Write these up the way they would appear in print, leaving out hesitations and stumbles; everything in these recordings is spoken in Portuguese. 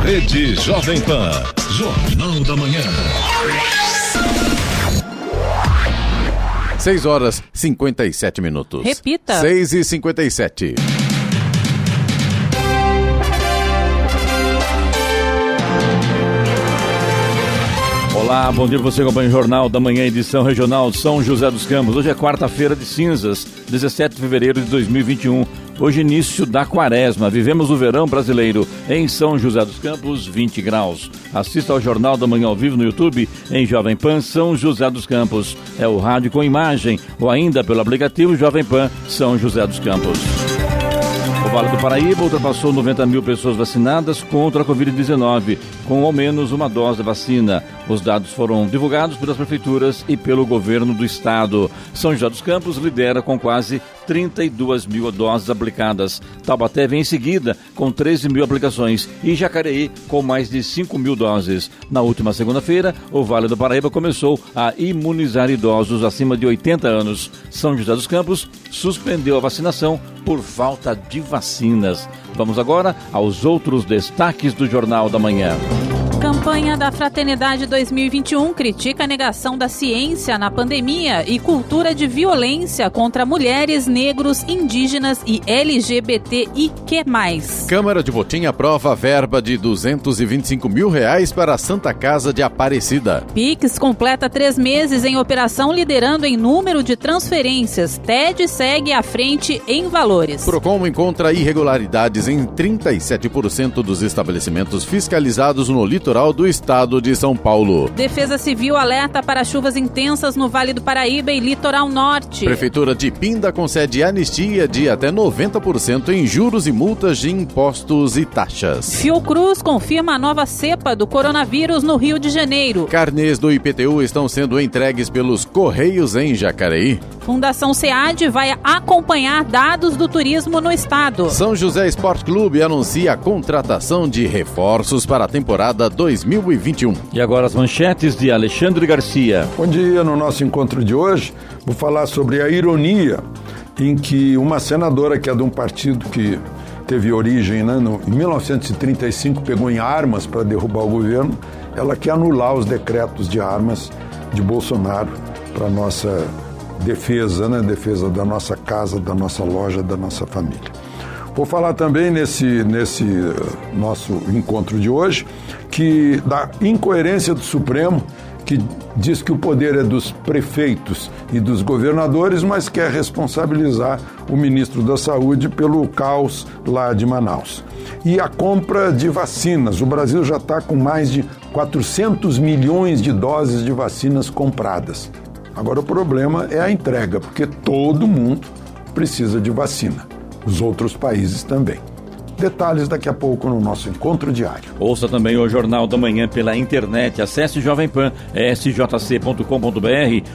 Rede Jovem Pan, Jornal da Manhã. 6h57. Repita. 6h57. Olá, bom dia, você acompanha o Jornal da Manhã, edição regional São José dos Campos. Hoje é quarta-feira de cinzas, 17 de fevereiro de 2021. Hoje início da quaresma. Vivemos o verão brasileiro em São José dos Campos, 20 graus. Assista ao Jornal da Manhã ao vivo no YouTube em Jovem Pan São José dos Campos. É o rádio com imagem ou ainda pelo aplicativo Jovem Pan São José dos Campos. O Vale do Paraíba ultrapassou 90 mil pessoas vacinadas contra a Covid-19, com ao menos uma dose da vacina. Os dados foram divulgados pelas prefeituras e pelo governo do estado. São José dos Campos lidera com quase 32 mil doses aplicadas. Taubaté vem em seguida com 13 mil aplicações e Jacareí com mais de 5 mil doses. Na última segunda-feira, o Vale do Paraíba começou a imunizar idosos acima de 80 anos. São José dos Campos suspendeu a vacinação por falta de vacinas. Vamos agora aos outros destaques do Jornal da Manhã. Campanha da Fraternidade 2021 critica a negação da ciência na pandemia e cultura de violência contra mulheres, negros, indígenas e LGBTIQ+. Câmara de Votim aprova a verba de R$225 mil para a Santa Casa de Aparecida. Pix completa 3 meses em operação, liderando em número de transferências. TED segue à frente em valores. Procon encontra irregularidades em 37% dos estabelecimentos fiscalizados no litoral do estado de São Paulo. Defesa Civil alerta para chuvas intensas no Vale do Paraíba e Litoral Norte. Prefeitura de Pinda concede anistia de até 90% em juros e multas de impostos e taxas. Fiocruz confirma a nova cepa do coronavírus no Rio de Janeiro. Carnês do IPTU estão sendo entregues pelos Correios em Jacareí. Fundação SEAD vai acompanhar dados do turismo no estado. São José Esporte Clube anuncia a contratação de reforços para a temporada 2021. E agora as manchetes de Alexandre Garcia. Bom dia, no nosso encontro de hoje vou falar sobre a ironia em que uma senadora que é de um partido que teve origem, em 1935, pegou em armas para derrubar o governo, ela quer anular os decretos de armas de Bolsonaro para nossa defesa, defesa da nossa casa, da nossa loja, da nossa família. Vou falar também nesse nosso encontro de hoje da incoerência do Supremo, que diz que o poder é dos prefeitos e dos governadores, mas quer responsabilizar o ministro da Saúde pelo caos lá de Manaus. E a compra de vacinas. O Brasil já está com mais de 400 milhões de doses de vacinas compradas. Agora o problema é a entrega, porque todo mundo precisa de vacina. Os outros países também. Detalhes daqui a pouco no nosso encontro diário. Ouça também o Jornal da Manhã pela internet. Acesse Jovem Pan, sjc.com.br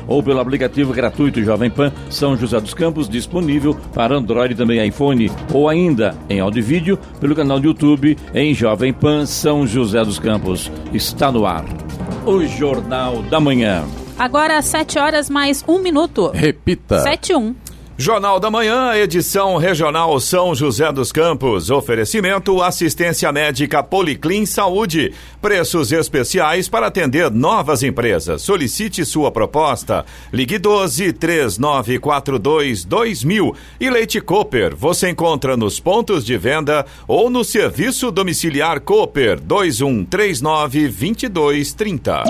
ou pelo aplicativo gratuito Jovem Pan São José dos Campos, disponível para Android e também iPhone, ou ainda em áudio e vídeo pelo canal do YouTube em Jovem Pan São José dos Campos. Está no ar o Jornal da Manhã. Agora às 7h mais 1 minuto. Repita. 7:1. Jornal da Manhã, edição regional São José dos Campos. Oferecimento assistência médica Policlin Saúde. Preços especiais para atender novas empresas. Solicite sua proposta. Ligue 12-3942-2000. E Leite Cooper, você encontra nos pontos de venda ou no serviço domiciliar Cooper 2139-2230.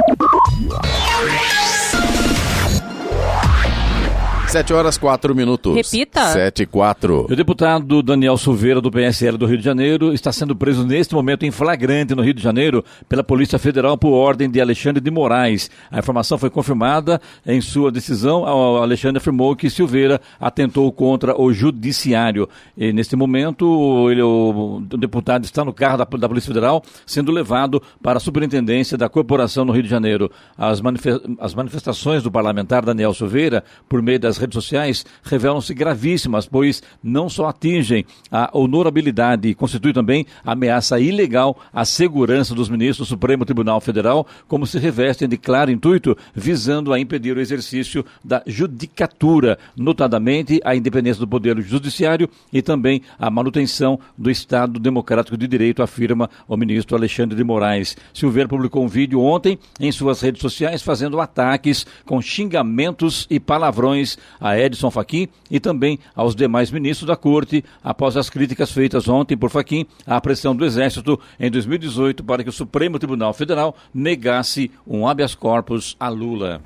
7h04. Repita. 7h04. O deputado Daniel Silveira, do PSL do Rio de Janeiro, está sendo preso neste momento em flagrante no Rio de Janeiro pela Polícia Federal por ordem de Alexandre de Moraes. A informação foi confirmada em sua decisão. O Alexandre afirmou que Silveira atentou contra o judiciário. E neste momento, o deputado está no carro da Polícia Federal, sendo levado para a superintendência da corporação no Rio de Janeiro. As manifestações do parlamentar Daniel Silveira, por meio das redes sociais revelam-se gravíssimas, pois não só atingem a honorabilidade e constituem também ameaça ilegal à segurança dos ministros do Supremo Tribunal Federal, como se revestem de claro intuito visando a impedir o exercício da judicatura, notadamente a independência do Poder Judiciário e também a manutenção do Estado Democrático de Direito, afirma o ministro Alexandre de Moraes. Silveira publicou um vídeo ontem em suas redes sociais fazendo ataques com xingamentos e palavrões a Edson Fachin e também aos demais ministros da Corte, após as críticas feitas ontem por Fachin à pressão do Exército em 2018 para que o Supremo Tribunal Federal negasse um habeas corpus a Lula.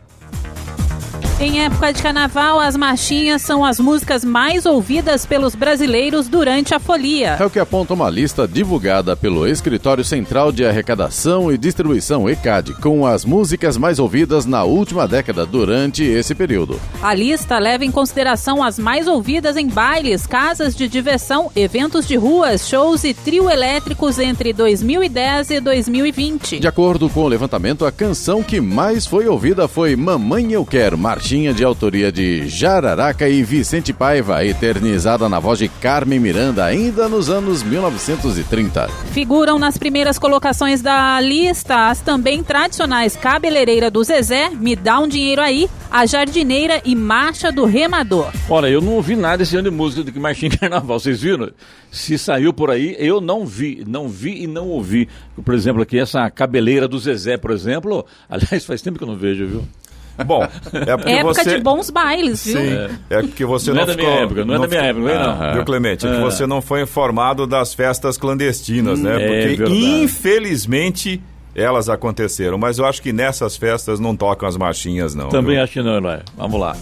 Em época de carnaval, as marchinhas são as músicas mais ouvidas pelos brasileiros durante a folia. É o que aponta uma lista divulgada pelo Escritório Central de Arrecadação e Distribuição, ECAD, com as músicas mais ouvidas na última década durante esse período. A lista leva em consideração as mais ouvidas em bailes, casas de diversão, eventos de ruas, shows e trio elétricos entre 2010 e 2020. De acordo com o levantamento, a canção que mais foi ouvida foi Mamãe Eu Quero, marchinha de autoria de Jararaca e Vicente Paiva, eternizada na voz de Carmen Miranda ainda nos anos 1930. Figuram nas primeiras colocações da lista as também tradicionais Cabeleireira do Zezé, Me Dá um Dinheiro Aí, A Jardineira e Marcha do Remador. Olha, eu não ouvi nada esse ano de música de marchinha de carnaval, vocês viram? Se saiu por aí, eu não vi e não ouvi. Por exemplo, aqui essa Cabeleira do Zezé, por exemplo, aliás, faz tempo que eu não vejo, viu? Bom, é porque época você... de bons bailes, viu? Sim, é porque você não não é da minha época, não é da minha época, não. Viu, Clemente? É que você não foi informado das festas clandestinas, né? Porque, verdade. Infelizmente, elas aconteceram. Mas eu acho que nessas festas não tocam as marchinhas, não. Também viu? acho que não, Eloy. Vamos lá.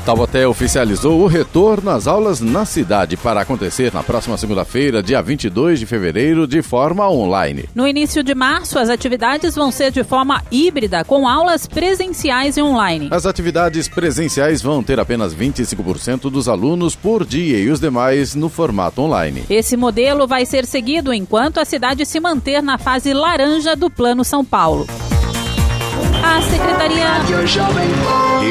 Taubaté oficializou o retorno às aulas na cidade para acontecer na próxima segunda-feira, dia 22 de fevereiro, de forma online. No início de março, as atividades vão ser de forma híbrida, com aulas presenciais e online. As atividades presenciais vão ter apenas 25% dos alunos por dia e os demais no formato online. Esse modelo vai ser seguido enquanto a cidade se manter na fase laranja do Plano São Paulo. A Secretaria...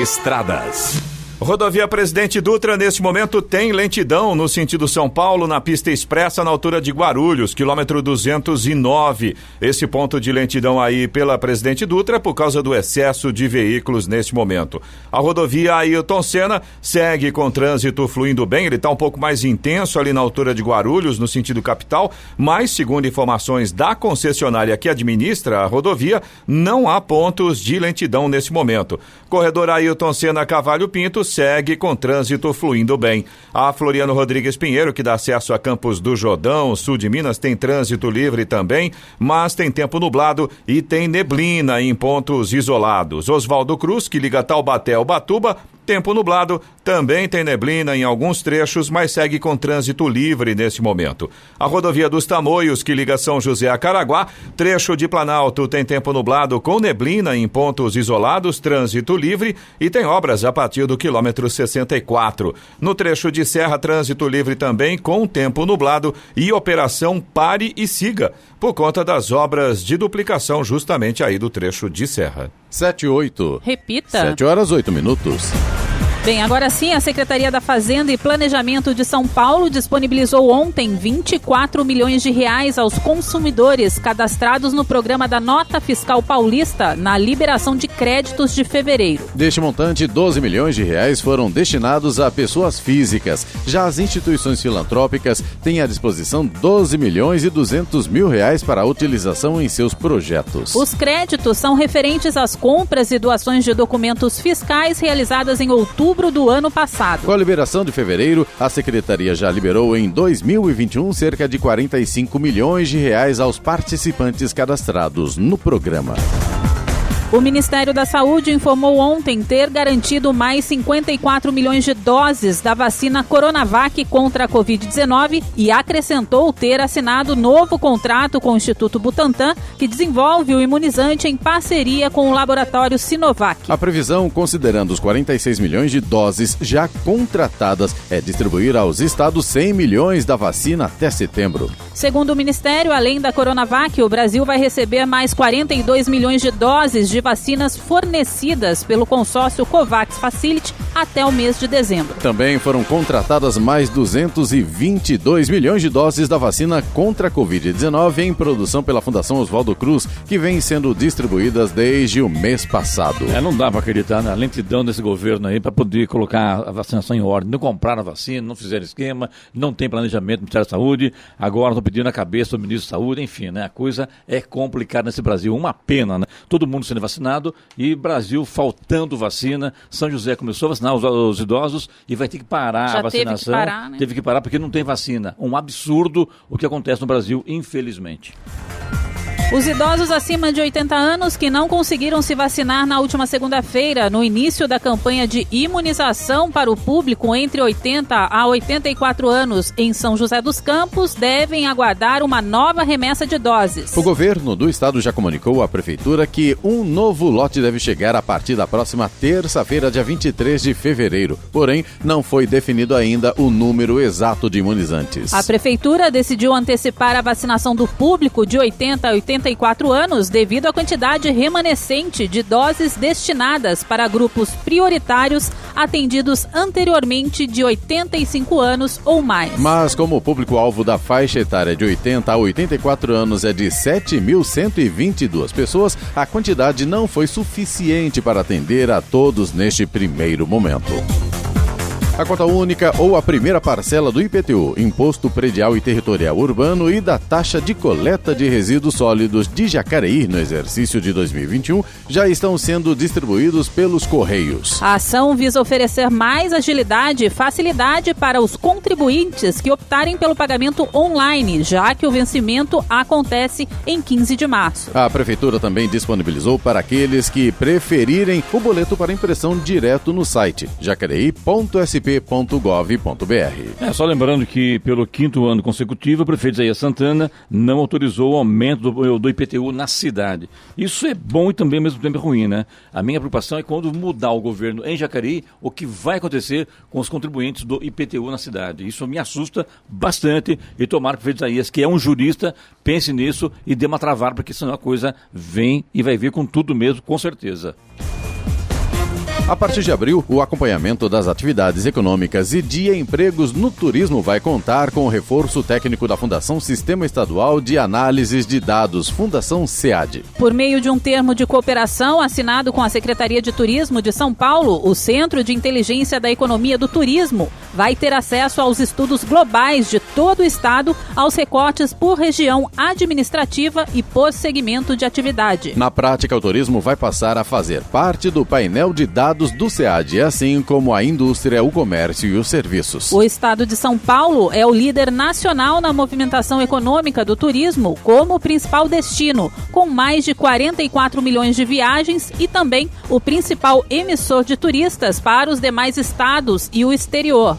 Estradas. Rodovia Presidente Dutra, neste momento, tem lentidão no sentido São Paulo, na pista expressa, na altura de Guarulhos, quilômetro 209. Esse ponto de lentidão aí pela Presidente Dutra por causa do excesso de veículos neste momento. A rodovia Ailton Senna segue com trânsito fluindo bem, ele está um pouco mais intenso ali na altura de Guarulhos, no sentido capital, mas, segundo informações da concessionária que administra a rodovia, não há pontos de lentidão nesse momento. Corredor Ailton Senna Cavalho Pinto segue com trânsito fluindo bem. A Floriano Rodrigues Pinheiro, que dá acesso a Campos do Jordão, sul de Minas, tem trânsito livre também, mas tem tempo nublado e tem neblina em pontos isolados. Oswaldo Cruz, que liga Taubaté ao Ubatuba, tempo nublado, também tem neblina em alguns trechos, mas segue com trânsito livre nesse momento. A rodovia dos Tamoios, que liga São José a Caraguá, trecho de Planalto, tem tempo nublado com neblina em pontos isolados, trânsito livre e tem obras a partir do quilômetro 64. No trecho de Serra, trânsito livre também com tempo nublado e operação Pare e Siga, por conta das obras de duplicação justamente aí do trecho de Serra. 7:08. Repita. 7h08. Bem, agora sim, a Secretaria da Fazenda e Planejamento de São Paulo disponibilizou ontem 24 milhões de reais aos consumidores cadastrados no programa da Nota Fiscal Paulista na liberação de créditos de fevereiro. Deste montante, 12 milhões de reais foram destinados a pessoas físicas. Já as instituições filantrópicas têm à disposição 12 milhões e 200 mil reais para a utilização em seus projetos. Os créditos são referentes às compras e doações de documentos fiscais realizadas em outubro do ano passado. Com a liberação de fevereiro, a Secretaria já liberou em 2021 cerca de 45 milhões de reais aos participantes cadastrados no programa. O Ministério da Saúde informou ontem ter garantido mais 54 milhões de doses da vacina Coronavac contra a Covid-19 e acrescentou ter assinado novo contrato com o Instituto Butantan, que desenvolve o imunizante em parceria com o laboratório Sinovac. A previsão, considerando os 46 milhões de doses já contratadas, é distribuir aos estados 100 milhões da vacina até setembro. Segundo o Ministério, além da Coronavac, o Brasil vai receber mais 42 milhões de doses de vacinas fornecidas pelo consórcio COVAX Facility até o mês de dezembro. Também foram contratadas mais 222 milhões de doses da vacina contra a Covid-19 em produção pela Fundação Oswaldo Cruz, que vem sendo distribuídas desde o mês passado. Não dá para acreditar na lentidão desse governo aí para poder colocar a vacinação em ordem. Não compraram a vacina, não fizeram esquema, não tem planejamento do Ministério da Saúde, agora estão pedindo a cabeça do Ministro da Saúde, enfim, né? A coisa é complicada nesse Brasil. Uma pena, né? Todo mundo sendo vacinado e Brasil faltando vacina. São José começou a vacinar os idosos e vai ter que parar a vacinação. Teve que parar porque não tem vacina. Um absurdo o que acontece no Brasil, infelizmente. Os idosos acima de 80 anos que não conseguiram se vacinar na última segunda-feira, no início da campanha de imunização para o público entre 80 a 84 anos em São José dos Campos, devem aguardar uma nova remessa de doses. O governo do estado já comunicou à prefeitura que um novo lote deve chegar a partir da próxima terça-feira, dia 23 de fevereiro. Porém, não foi definido ainda o número exato de imunizantes. A prefeitura decidiu antecipar a vacinação do público de 80 a 84 anos devido à quantidade remanescente de doses destinadas para grupos prioritários atendidos anteriormente de 85 anos ou mais. Mas como o público-alvo da faixa etária de 80 a 84 anos é de 7.122 pessoas, a quantidade não foi suficiente para atender a todos neste primeiro momento. A cota única ou a primeira parcela do IPTU, Imposto Predial e Territorial Urbano, e da taxa de coleta de resíduos sólidos de Jacareí no exercício de 2021 já estão sendo distribuídos pelos Correios. A ação visa oferecer mais agilidade e facilidade para os contribuintes que optarem pelo pagamento online, já que o vencimento acontece em 15 de março. A Prefeitura também disponibilizou para aqueles que preferirem o boleto para impressão direto no site jacareí.sp.gov.br. Só lembrando que pelo 5º ano consecutivo, o prefeito Isaías Santana não autorizou o aumento do IPTU na cidade. Isso é bom e também ao mesmo tempo é ruim, né? A minha preocupação é quando mudar o governo em Jacareí, o que vai acontecer com os contribuintes do IPTU na cidade. Isso me assusta bastante e tomara que o prefeito Isaías, que é um jurista, pense nisso e dê uma travada, porque senão a coisa vem e vai vir com tudo mesmo, com certeza. A partir de abril, o acompanhamento das atividades econômicas e de empregos no turismo vai contar com o reforço técnico da Fundação Sistema Estadual de Análises de Dados, Fundação SEAD. Por meio de um termo de cooperação assinado com a Secretaria de Turismo de São Paulo, o Centro de Inteligência da Economia do Turismo vai ter acesso aos estudos globais de todo o estado, aos recortes por região administrativa e por segmento de atividade. Na prática, o turismo vai passar a fazer parte do painel de dados do SEAD, assim como a indústria, o comércio e os serviços. O estado de São Paulo é o líder nacional na movimentação econômica do turismo como principal destino, com mais de 44 milhões de viagens e também o principal emissor de turistas para os demais estados e o exterior.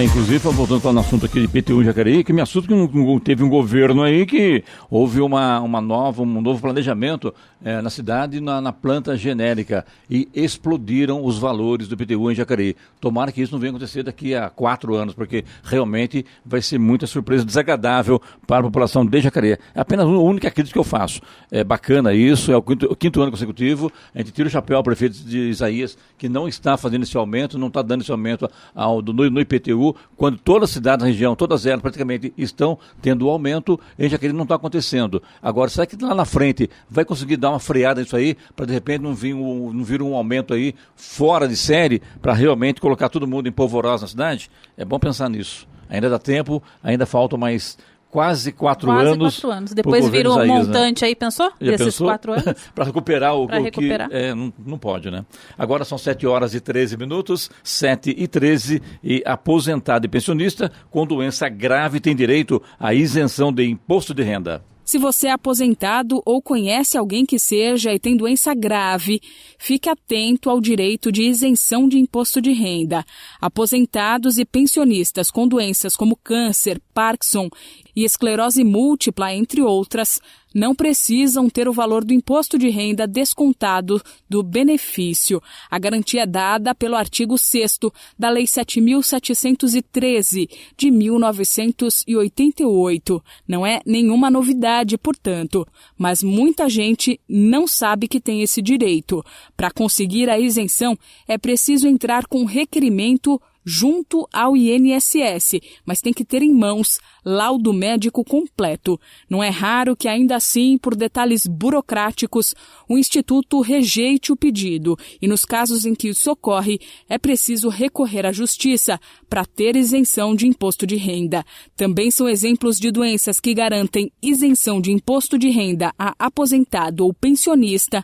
Inclusive, voltando para o assunto aqui de IPTU em Jacareí, que me assusta que teve um governo aí que houve um novo planejamento na cidade, na planta genérica, e explodiram os valores do IPTU em Jacareí. Tomara que isso não venha acontecer daqui a 4 anos, porque realmente vai ser muita surpresa desagradável para a população de Jacareí. É apenas a única crítica que eu faço. É bacana isso, é o 5º ano consecutivo, a gente tira o chapéu ao prefeito de Isaías, que não está fazendo esse aumento, não está dando esse aumento no IPTU, quando todas as cidades da região, todas elas praticamente estão tendo o aumento, em Jacareí não está acontecendo. Agora, será que lá na frente vai conseguir dar uma freada nisso aí, para de repente não vir um aumento aí fora de série, para realmente colocar todo mundo em polvorosa na cidade? É bom pensar nisso. Ainda dá tempo, ainda faltam mais quase 4 anos. 4 anos. Depois vira um montante, né? Aí, pensou? Já desses pensou? 4 anos? Para recuperar o recuperar. que não pode, né? Agora são 7h13, 7h13, e aposentado e pensionista com doença grave tem direito à isenção de imposto de renda. Se você é aposentado ou conhece alguém que seja e tem doença grave, fique atento ao direito de isenção de imposto de renda. Aposentados e pensionistas com doenças como câncer, Parkinson e esclerose múltipla, entre outras, não precisam ter o valor do imposto de renda descontado do benefício. A garantia é dada pelo artigo 6º da Lei 7.713, de 1988. Não é nenhuma novidade, portanto, mas muita gente não sabe que tem esse direito. Para conseguir a isenção, é preciso entrar com requerimento junto ao INSS, mas tem que ter em mãos laudo médico completo. Não é raro que, ainda assim, por detalhes burocráticos, o Instituto rejeite o pedido e, nos casos em que isso ocorre, é preciso recorrer à Justiça para ter isenção de imposto de renda. Também são exemplos de doenças que garantem isenção de imposto de renda a aposentado ou pensionista: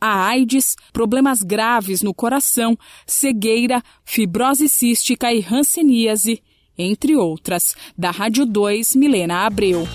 a AIDS, problemas graves no coração, cegueira, fibrose cística e hanseníase, entre outras. Da Rádio 2, Milena Abreu.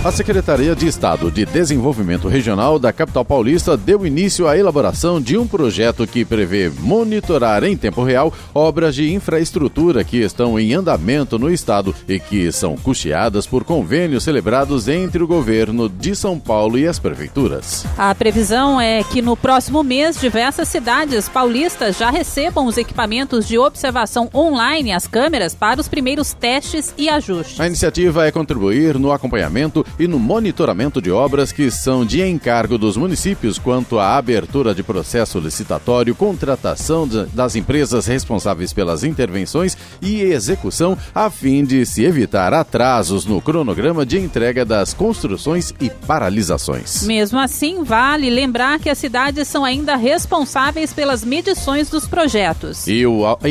A Secretaria de Estado de Desenvolvimento Regional da capital paulista deu início à elaboração de um projeto que prevê monitorar em tempo real obras de infraestrutura que estão em andamento no estado e que são custeadas por convênios celebrados entre o governo de São Paulo e as prefeituras. A previsão é que no próximo mês diversas cidades paulistas já recebam os equipamentos de observação online, as câmeras, para os primeiros testes e ajustes. A iniciativa é contribuir no acompanhamento e no monitoramento de obras que são de encargo dos municípios quanto à abertura de processo licitatório, contratação das empresas responsáveis pelas intervenções e execução, a fim de se evitar atrasos no cronograma de entrega das construções e paralisações. Mesmo assim, vale lembrar que as cidades são ainda responsáveis pelas medições dos projetos. E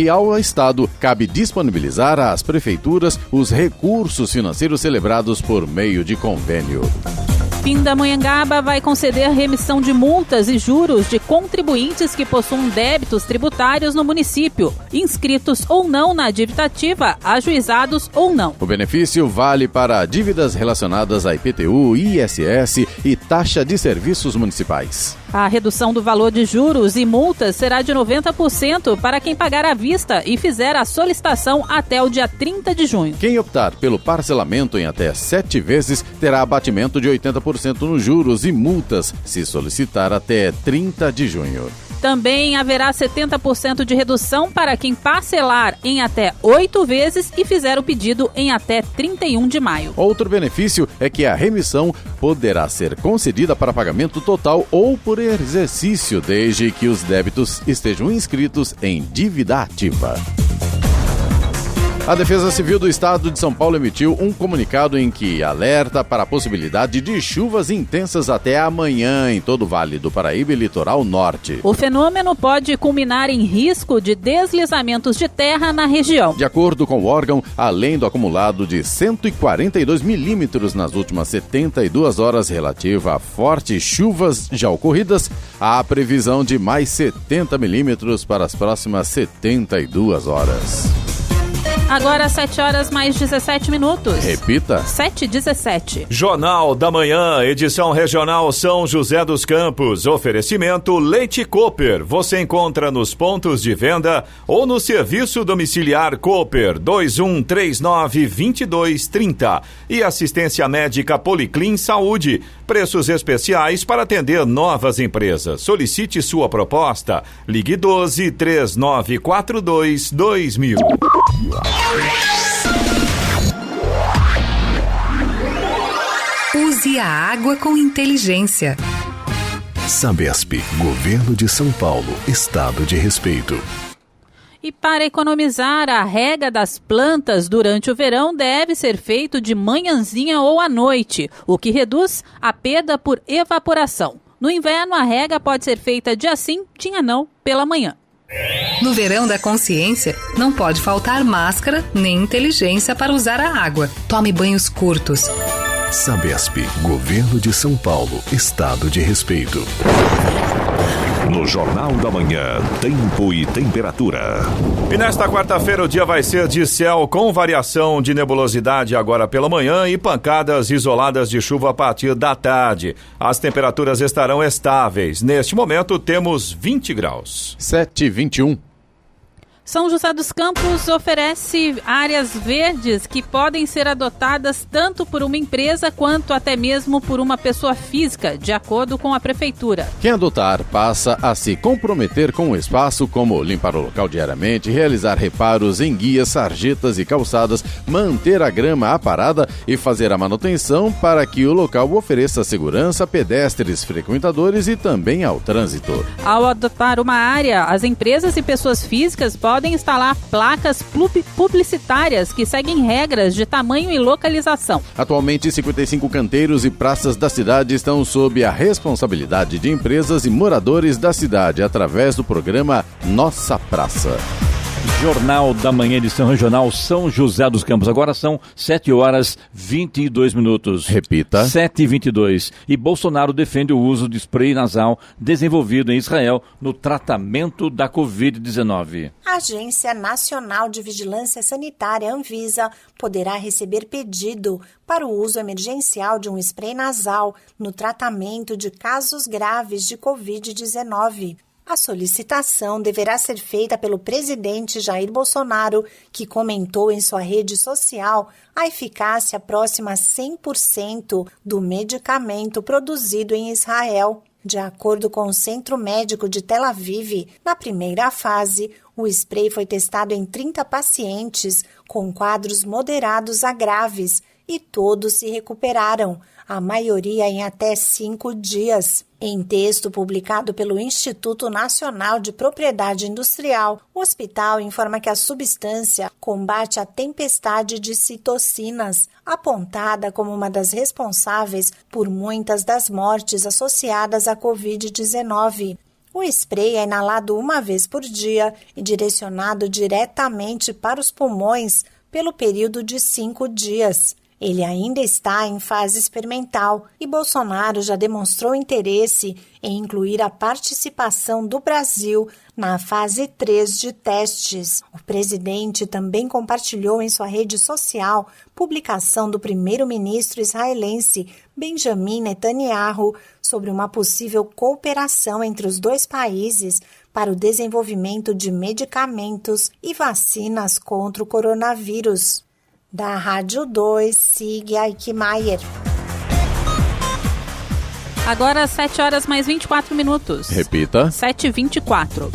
ao Estado cabe disponibilizar às prefeituras os recursos financeiros celebrados por meio de convênio. Pindamonhangaba vai conceder remissão de multas e juros de contribuintes que possuam débitos tributários no município, inscritos ou não na dívida ativa, ajuizados ou não. O benefício vale para dívidas relacionadas a IPTU, ISS e taxa de serviços municipais. A redução do valor de juros e multas será de 90% para quem pagar à vista e fizer a solicitação até o dia 30 de junho. Quem optar pelo parcelamento em até 7 vezes terá abatimento de 80% nos juros e multas, se solicitar até 30 de junho. Também haverá 70% de redução para quem parcelar em até 8 vezes e fizer o pedido em até 31 de maio. Outro benefício é que a remissão poderá ser concedida para pagamento total ou por exercício, desde que os débitos estejam inscritos em dívida ativa. A Defesa Civil do Estado de São Paulo emitiu um comunicado em que alerta para a possibilidade de chuvas intensas até amanhã em todo o Vale do Paraíba e Litoral Norte. O fenômeno pode culminar em risco de deslizamentos de terra na região. De acordo com o órgão, além do acumulado de 142 milímetros nas últimas 72 horas relativa a fortes chuvas já ocorridas, há previsão de mais 70 milímetros para as próximas 72 horas. Agora 7 horas mais 17 minutos. Repita. 7h17. Jornal da Manhã, edição regional São José dos Campos. Oferecimento Leite Cooper. Você encontra nos pontos de venda ou no serviço domiciliar Cooper 2139-2230. E assistência médica Policlin Saúde. Preços especiais para atender novas empresas. Solicite sua proposta. Ligue 12-3942-2000. Use a água com inteligência. Sabesp, Governo de São Paulo, Estado de Respeito. E para economizar, a rega das plantas durante o verão deve ser feito de manhãzinha ou à noite, o que reduz a perda por evaporação. No inverno, a rega pode ser feita dia sim, dia não, pela manhã. No verão da consciência, não pode faltar máscara nem inteligência para usar a água. Tome banhos curtos. Sabesp, Governo de São Paulo, Estado de Respeito. No Jornal da Manhã, tempo e temperatura. E nesta quarta-feira o dia vai ser de céu com variação de nebulosidade agora pela manhã e pancadas isoladas de chuva a partir da tarde. As temperaturas estarão estáveis. Neste momento temos 20 graus. 7h21. São José dos Campos oferece áreas verdes que podem ser adotadas tanto por uma empresa quanto até mesmo por uma pessoa física, de acordo com a prefeitura. Quem adotar passa a se comprometer com o espaço, como limpar o local diariamente, realizar reparos em guias, sarjetas e calçadas, manter a grama aparada e fazer a manutenção para que o local ofereça segurança a pedestres, frequentadores e também ao trânsito. Ao adotar uma área, as empresas e pessoas físicas podem instalar placas publicitárias que seguem regras de tamanho e localização. Atualmente, 55 canteiros e praças da cidade estão sob a responsabilidade de empresas e moradores da cidade através do programa Nossa Praça. Jornal da Manhã, edição regional São José dos Campos. Agora são 7h22. Repita. 7h22. E Bolsonaro defende o uso de spray nasal desenvolvido em Israel no tratamento da Covid-19. A Agência Nacional de Vigilância Sanitária, Anvisa, poderá receber pedido para o uso emergencial de um spray nasal no tratamento de casos graves de Covid-19. A solicitação deverá ser feita pelo presidente Jair Bolsonaro, que comentou em sua rede social a eficácia próxima a 100% do medicamento produzido em Israel. De acordo com o Centro Médico de Tel Aviv, na primeira fase, o spray foi testado em 30 pacientes com quadros moderados a graves e todos se recuperaram, a maioria em até 5 dias. Em texto publicado pelo Instituto Nacional de Propriedade Industrial, o hospital informa que a substância combate a tempestade de citocinas, apontada como uma das responsáveis por muitas das mortes associadas à Covid-19. O spray é inalado uma vez por dia e direcionado diretamente para os pulmões pelo período de 5 dias. Ele ainda está em fase experimental e Bolsonaro já demonstrou interesse em incluir a participação do Brasil na fase 3 de testes. O presidente também compartilhou em sua rede social publicação do primeiro-ministro israelense Benjamin Netanyahu sobre uma possível cooperação entre os dois países para o desenvolvimento de medicamentos e vacinas contra o coronavírus. Da Rádio 2, Sig Aikmaier. Agora 7h mais 24. Repita. 7h24.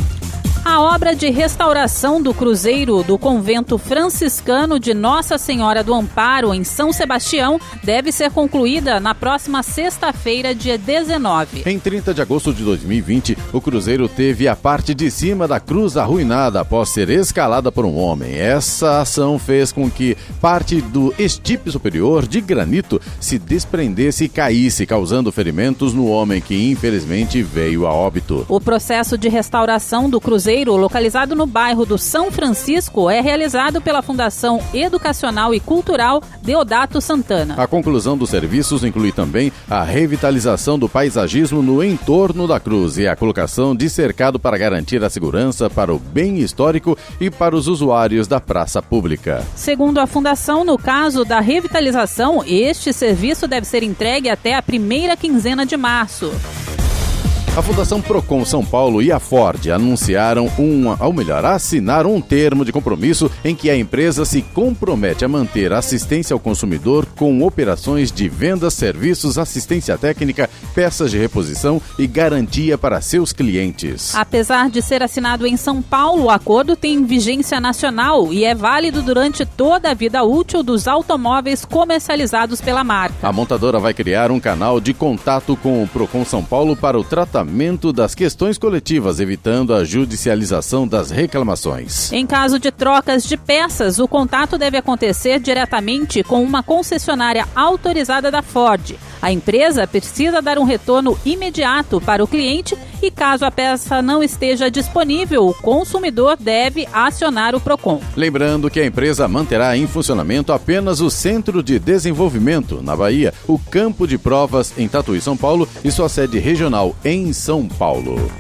A obra de restauração do cruzeiro do convento franciscano de Nossa Senhora do Amparo, em São Sebastião, deve ser concluída na próxima sexta-feira, dia 19. Em 30 de agosto de 2020, o cruzeiro teve a parte de cima da cruz arruinada após ser escalada por um homem. Essa ação fez com que parte do estipe superior de granito se desprendesse e caísse, causando ferimentos no homem que infelizmente veio a óbito. O processo de restauração do cruzeiro, localizado no bairro do São Francisco, é realizado pela Fundação Educacional e Cultural Deodato Santana. A conclusão dos serviços inclui também a revitalização do paisagismo no entorno da cruz e a colocação de cercado para garantir a segurança para o bem histórico e para os usuários da praça pública. Segundo a Fundação, no caso da revitalização, este serviço deve ser entregue até a primeira quinzena de março. A Fundação Procon São Paulo e a Ford anunciaram assinaram um termo de compromisso em que a empresa se compromete a manter assistência ao consumidor com operações de vendas, serviços, assistência técnica, peças de reposição e garantia para seus clientes. Apesar de ser assinado em São Paulo, o acordo tem vigência nacional e é válido durante toda a vida útil dos automóveis comercializados pela marca. A montadora vai criar um canal de contato com o Procon São Paulo para o tratamento das questões coletivas, evitando a judicialização das reclamações. Em caso de trocas de peças, o contato deve acontecer diretamente com uma concessionária autorizada da Ford. A empresa precisa dar um retorno imediato para o cliente e, caso a peça não esteja disponível, o consumidor deve acionar o Procon. Lembrando que a empresa manterá em funcionamento apenas o Centro de Desenvolvimento, na Bahia, o Campo de Provas, em Tatuí, São Paulo, e sua sede regional em São Paulo.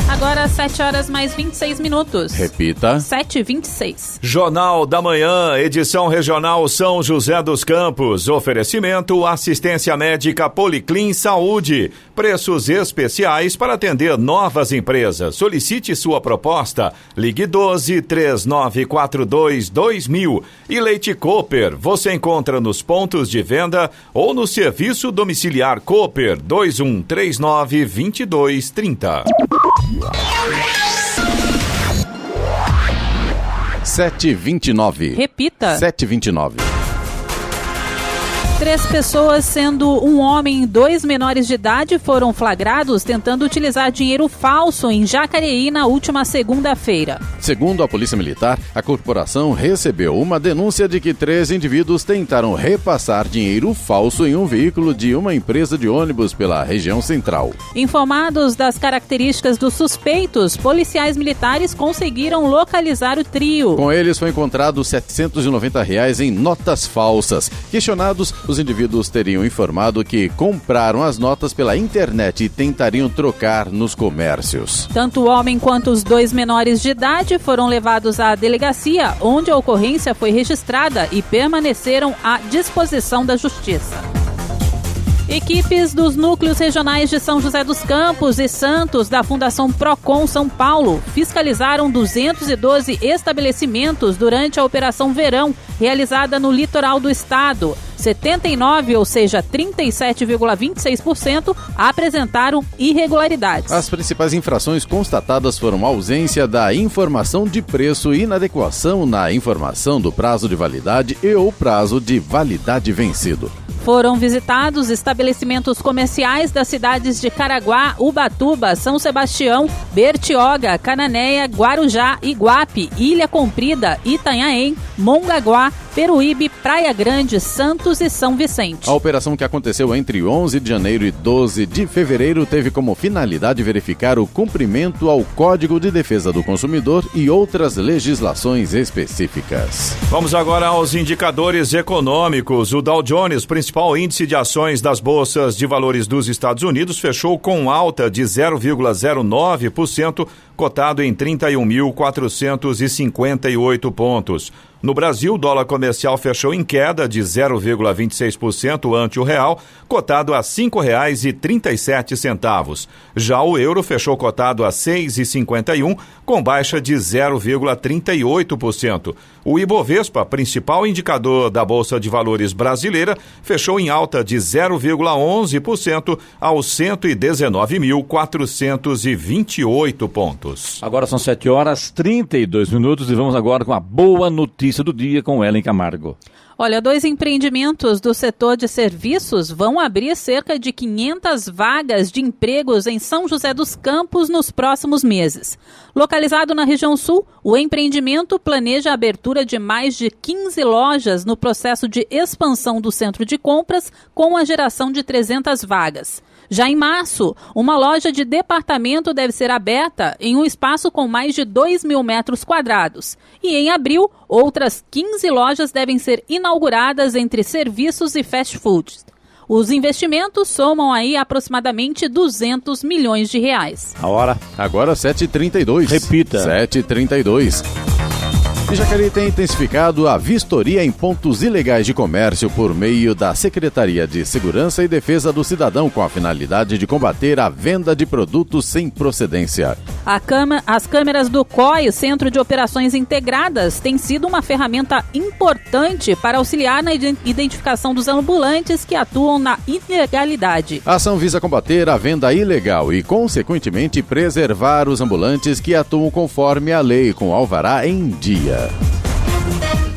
Agora 7 horas mais 26 minutos. Repita. 7h26. Jornal da Manhã, edição regional São José dos Campos. Oferecimento assistência médica Policlin Saúde. Preços especiais para atender novas empresas. Solicite sua proposta. Ligue 12-3942-2000. E Leite Cooper, você encontra nos pontos de venda ou no serviço domiciliar Cooper 2139-2230. 7h29. Repita. 7h29. 3 pessoas, sendo um homem e 2 menores de idade, foram flagrados tentando utilizar dinheiro falso em Jacareí na última segunda-feira. Segundo a Polícia Militar, a corporação recebeu uma denúncia de que 3 indivíduos tentaram repassar dinheiro falso em um veículo de uma empresa de ônibus pela região central. Informados das características dos suspeitos, policiais militares conseguiram localizar o trio. Com eles foi encontrado R$ 790 em notas falsas. Questionados, os indivíduos teriam informado que compraram as notas pela internet e tentariam trocar nos comércios. Tanto o homem quanto os 2 menores de idade foram levados à delegacia, onde a ocorrência foi registrada e permaneceram à disposição da Justiça. Equipes dos núcleos regionais de São José dos Campos e Santos da Fundação Procon São Paulo fiscalizaram 212 estabelecimentos durante a Operação Verão, realizada no litoral do estado. 79, ou seja, 37,26%, apresentaram irregularidades. As principais infrações constatadas foram a ausência da informação de preço, inadequação na informação do prazo de validade e ou prazo de validade vencido. Foram visitados estabelecimentos comerciais das cidades de Caraguá, Ubatuba, São Sebastião, Bertioga, Cananéia, Guarujá, Iguape, Ilha Comprida, Itanhaém, Mongaguá, Peruíbe, Praia Grande, Santos e São Vicente. A operação, que aconteceu entre 11 de janeiro e 12 de fevereiro, teve como finalidade verificar o cumprimento ao Código de Defesa do Consumidor e outras legislações específicas. Vamos agora aos indicadores econômicos. O Dow Jones, principal índice de ações das bolsas de valores dos Estados Unidos, fechou com alta de 0,09%, cotado em 31.458 pontos. No Brasil, o dólar comercial fechou em queda de 0,26% ante o real, cotado a R$ 5,37. Já o euro fechou cotado a R$ 6,51, com baixa de 0,38%. O Ibovespa, principal indicador da Bolsa de Valores brasileira, fechou em alta de 0,11% aos 119.428 pontos. Agora são 7h32 e vamos agora com a boa notícia do dia com Ellen Camargo. Olha, 2 empreendimentos do setor de serviços vão abrir cerca de 500 vagas de empregos em São José dos Campos nos próximos meses. Localizado na região sul, o empreendimento planeja a abertura de mais de 15 lojas no processo de expansão do centro de compras, com a geração de 300 vagas. Já em março, uma loja de departamento deve ser aberta em um espaço com mais de 2.000 metros quadrados. E em abril, outras 15 lojas devem ser inauguradas entre serviços e fast foods. Os investimentos somam aí aproximadamente R$200 milhões. A hora? Agora 7h32. Repita. 7h32. E Jacareí tem intensificado a vistoria em pontos ilegais de comércio por meio da Secretaria de Segurança e Defesa do Cidadão, com a finalidade de combater a venda de produtos sem procedência. As câmeras do COI, Centro de Operações Integradas, têm sido uma ferramenta importante para auxiliar na identificação dos ambulantes que atuam na ilegalidade. A ação visa combater a venda ilegal e, consequentemente, preservar os ambulantes que atuam conforme a lei, com alvará em dia.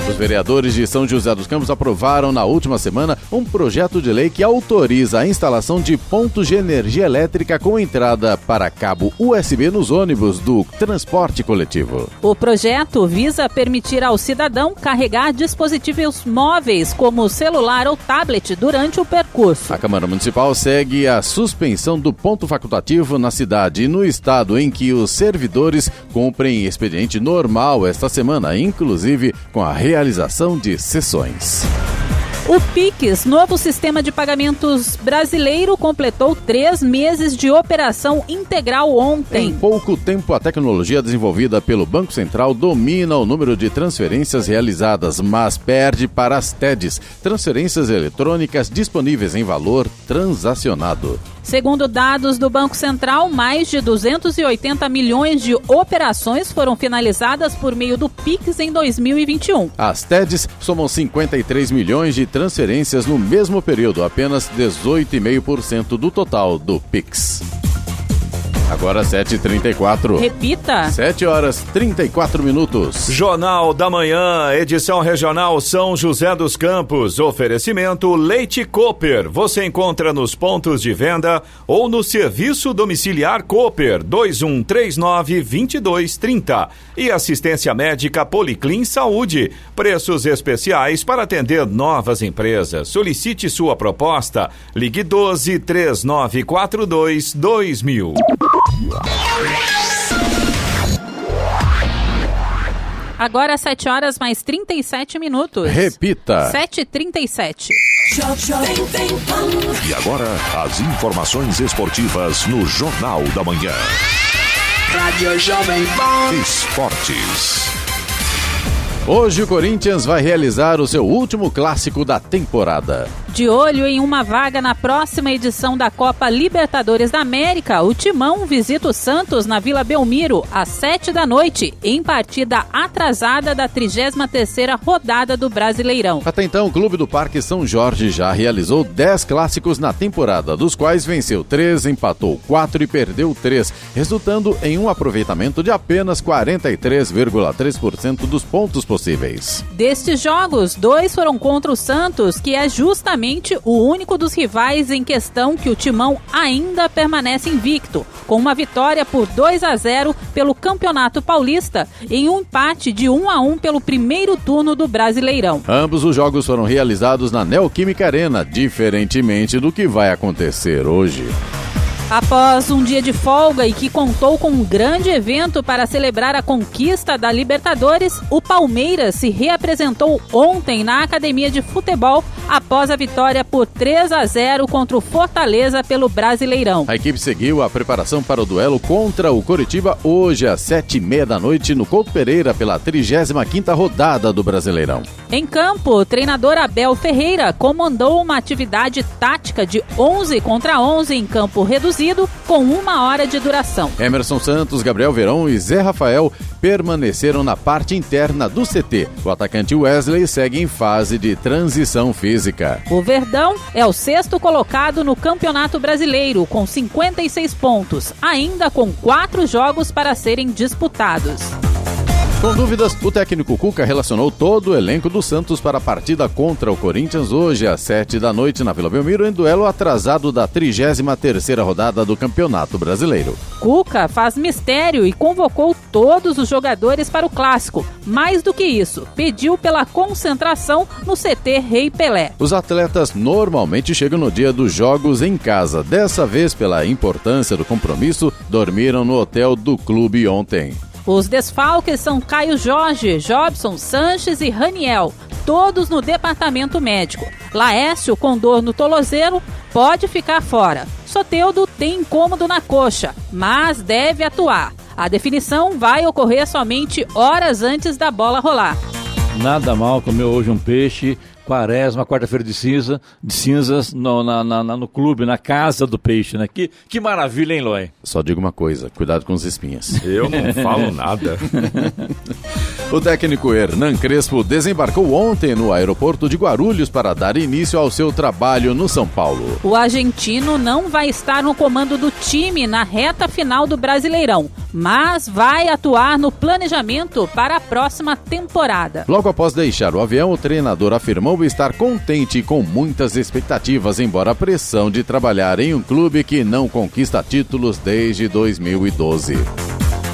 Os vereadores de São José dos Campos aprovaram na última semana um projeto de lei que autoriza a instalação de pontos de energia elétrica com entrada para cabo USB nos ônibus do transporte coletivo. O projeto visa permitir ao cidadão carregar dispositivos móveis como celular ou tablet durante o percurso. A Câmara Municipal segue a suspensão do ponto facultativo na cidade e no estado, em que os servidores cumprem expediente normal esta semana, inclusive com a realização de sessões. O Pix, novo sistema de pagamentos brasileiro, completou 3 meses de operação integral ontem. Em pouco tempo, a tecnologia desenvolvida pelo Banco Central domina o número de transferências realizadas, mas perde para as TEDs, transferências eletrônicas disponíveis em valor transacionado. Segundo dados do Banco Central, mais de 280 milhões de operações foram finalizadas por meio do Pix em 2021. As TEDs somam 53 milhões de transferências no mesmo período, apenas 18,5% do total do Pix. Agora 7h34. Repita. 7h34. Jornal da Manhã, edição regional São José dos Campos. Oferecimento Leite Cooper. Você encontra nos pontos de venda ou no serviço domiciliar Cooper 2139-2230. E assistência médica Policlin Saúde. Preços especiais para atender novas empresas. Solicite sua proposta. Ligue 12-3942-2000. Agora 7h37. Repita. 7h37. E agora, as informações esportivas no Jornal da Manhã. Rádio Jovem Pan. Esportes. Hoje o Corinthians vai realizar o seu último clássico da temporada. De olho em uma vaga na próxima edição da Copa Libertadores da América, o Timão visita o Santos na Vila Belmiro às 7h, em partida atrasada da 33ª rodada do Brasileirão. Até então, o Clube do Parque São Jorge já realizou 10 clássicos na temporada, dos quais venceu 3, empatou 4 e perdeu 3, resultando em um aproveitamento de apenas 43,3% dos pontos possíveis. Destes jogos, 2 foram contra o Santos, que é justamente o único dos rivais em questão que o Timão ainda permanece invicto, com uma vitória por 2-0 pelo Campeonato Paulista, em um empate de 1-1 pelo primeiro turno do Brasileirão. Ambos os jogos foram realizados na Neoquímica Arena, diferentemente do que vai acontecer hoje. Após um dia de folga e que contou com um grande evento para celebrar a conquista da Libertadores, o Palmeiras se reapresentou ontem na Academia de Futebol após a vitória por 3-0 contra o Fortaleza pelo Brasileirão. A equipe seguiu a preparação para o duelo contra o Coritiba hoje às 7h30 no Couto Pereira pela 35ª rodada do Brasileirão. Em campo, o treinador Abel Ferreira comandou uma atividade tática de 11 contra 11 em campo reduzido, com 1 hora de duração. Emerson Santos, Gabriel Verón e Zé Rafael permaneceram na parte interna do CT. O atacante Wesley segue em fase de transição física. O Verdão é o 6º colocado no Campeonato Brasileiro, com 56 pontos, ainda com 4 jogos para serem disputados. Com dúvidas, o técnico Cuca relacionou todo o elenco do Santos para a partida contra o Corinthians hoje às 7h na Vila Belmiro, em duelo atrasado da 33ª rodada do Campeonato Brasileiro. Cuca faz mistério e convocou todos os jogadores para o clássico. Mais do que isso, pediu pela concentração no CT Rei Pelé. Os atletas normalmente chegam no dia dos jogos em casa. Dessa vez, pela importância do compromisso, dormiram no hotel do clube ontem. Os desfalques são Caio Jorge, Jobson, Sanches e Raniel, todos no departamento médico. Laércio, com dor no tornozelo, pode ficar fora. Soteldo tem incômodo na coxa, mas deve atuar. A definição vai ocorrer somente horas antes da bola rolar. Nada mal comer hoje um peixe. Quaresma, quarta-feira de cinzas no clube, na casa do peixe, né? Que maravilha, hein, Loi? Só digo uma coisa, cuidado com os espinhas. Eu não falo nada. O técnico Hernan Crespo desembarcou ontem no aeroporto de Guarulhos para dar início ao seu trabalho no São Paulo. O argentino não vai estar no comando do time na reta final do Brasileirão, mas vai atuar no planejamento para a próxima temporada. Logo após deixar o avião, o treinador afirmou estar contente e com muitas expectativas, embora a pressão de trabalhar em um clube que não conquista títulos desde 2012.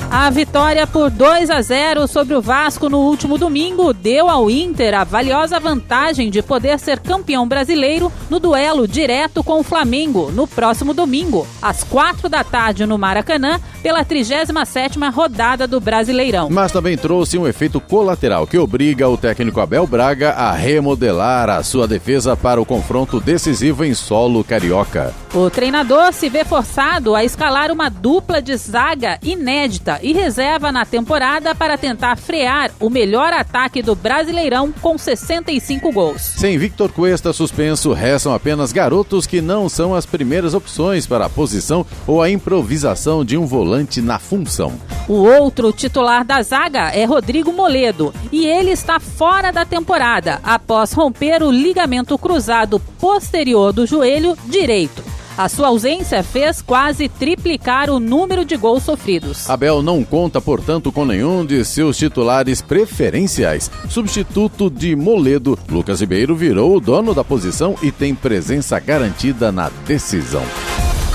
A vitória por 2-0 sobre o Vasco no último domingo deu ao Inter a valiosa vantagem de poder ser campeão brasileiro no duelo direto com o Flamengo no próximo domingo, às 16h no Maracanã, pela 37ª rodada do Brasileirão. Mas também trouxe um efeito colateral que obriga o técnico Abel Braga a remodelar a sua defesa para o confronto decisivo em solo carioca. O treinador se vê forçado a escalar uma dupla de zaga inédita e reserva na temporada para tentar frear o melhor ataque do Brasileirão com 65 gols. Sem Victor Cuesta suspenso, restam apenas garotos que não são as primeiras opções para a posição ou a improvisação de um volante na função. O outro titular da zaga é Rodrigo Moledo e ele está fora da temporada após romper o ligamento cruzado posterior do joelho direito. A sua ausência fez quase triplicar o número de gols sofridos. Abel não conta, portanto, com nenhum de seus titulares preferenciais. Substituto de Moledo, Lucas Ribeiro virou o dono da posição e tem presença garantida na decisão.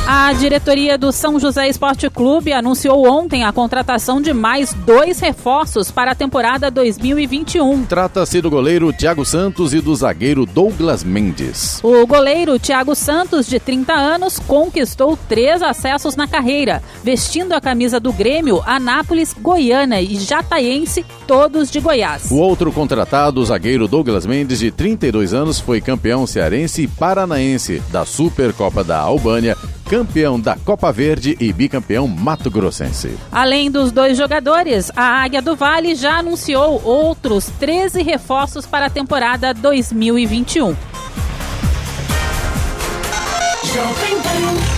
A diretoria do São José Esporte Clube anunciou ontem a contratação de mais 2 reforços para a temporada 2021. Trata-se do goleiro Thiago Santos e do zagueiro Douglas Mendes. O goleiro Thiago Santos, de 30 anos, conquistou 3 acessos na carreira, vestindo a camisa do Grêmio, Anápolis, Goiânia e Jataiense, todos de Goiás. O outro contratado, o zagueiro Douglas Mendes, de 32 anos, foi campeão cearense e paranaense da Supercopa da Albânia, campeão da Copa Verde e bicampeão mato-grossense. Além dos 2 jogadores, a Águia do Vale já anunciou outros 13 reforços para a temporada 2021.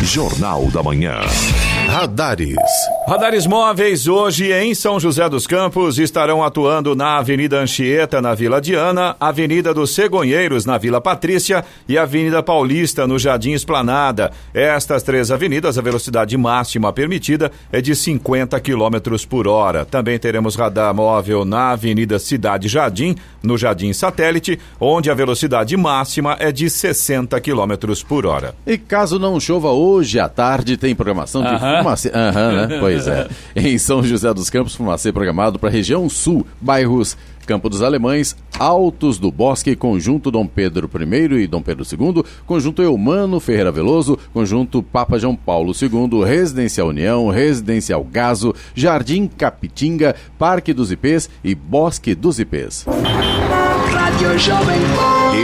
Jornal da Manhã. Radares. Radares móveis hoje em São José dos Campos estarão atuando na Avenida Anchieta, na Vila Diana, Avenida dos Cegonheiros, na Vila Patrícia e Avenida Paulista, no Jardim Esplanada. Estas 3 avenidas, a velocidade máxima permitida é de 50 km por hora. Também teremos radar móvel na Avenida Cidade Jardim, no Jardim Satélite, onde a velocidade máxima é de 60 km por hora. E caso não chova hoje à tarde, tem programação de fumacê. Né? Pois é. Em São José dos Campos, fumacê programado para a região sul, bairros Campo dos Alemães, Altos do Bosque, Conjunto Dom Pedro I e Dom Pedro II, Conjunto Eumano Ferreira Veloso, Conjunto Papa João Paulo II, Residencial União, Residencial Gaso, Jardim Capitinga, Parque dos Ipês e Bosque dos Ipês.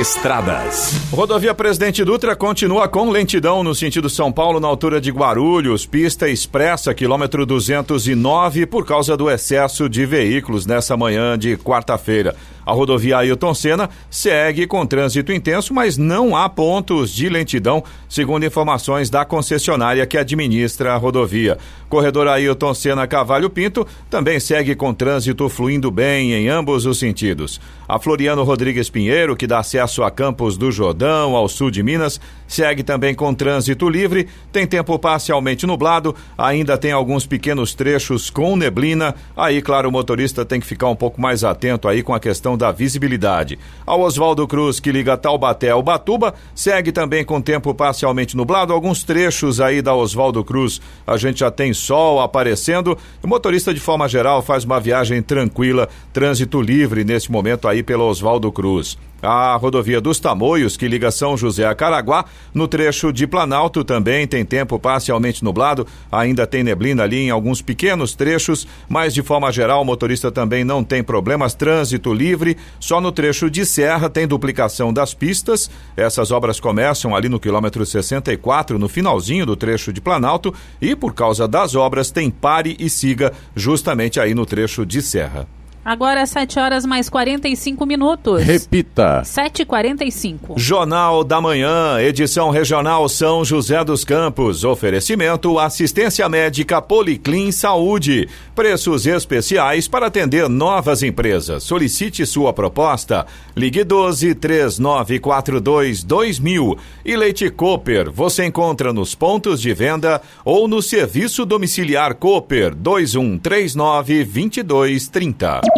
Estradas. Rodovia Presidente Dutra continua com lentidão no sentido São Paulo, na altura de Guarulhos, pista expressa, quilômetro 209, por causa do excesso de veículos nessa manhã de quarta-feira. A rodovia Ailton Senna segue com trânsito intenso, mas não há pontos de lentidão, segundo informações da concessionária que administra a rodovia. Corredor Ailton Senna Cavalho Pinto também segue com trânsito fluindo bem em ambos os sentidos. A Floriano Rodrigues Pinheiro, que dá acesso a Campos do Jordão, ao sul de Minas, segue também com trânsito livre, tem tempo parcialmente nublado, ainda tem alguns pequenos trechos com neblina, aí claro, o motorista tem que ficar um pouco mais atento aí com a questão da visibilidade. A Oswaldo Cruz, que liga Taubaté ao Batuba, segue também com tempo parcialmente nublado, alguns trechos aí da Oswaldo Cruz a gente já tem sol aparecendo, o motorista de forma geral faz uma viagem tranquila, trânsito livre nesse momento aí pela Oswaldo Cruz. A rodovia dos Tamoios, que liga São José a Caraguá, no trecho de Planalto também tem tempo parcialmente nublado, ainda tem neblina ali em alguns pequenos trechos, mas de forma geral o motorista também não tem problemas, trânsito livre, só no trecho de Serra tem duplicação das pistas, essas obras começam ali no quilômetro 64, no finalzinho do trecho de Planalto, e por causa das obras tem pare e siga justamente aí no trecho de Serra. Agora 7h45. Repita. 7h45. Jornal da Manhã, edição regional São José dos Campos. Oferecimento assistência médica Policlin Saúde. Preços especiais para atender novas empresas. Solicite sua proposta. Ligue 12-3942-2000. E Leite Cooper, você encontra nos pontos de venda ou no serviço domiciliar Cooper 2139-2230.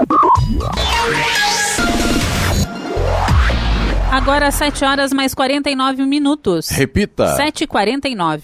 Agora 7h49. Repita. 7h49.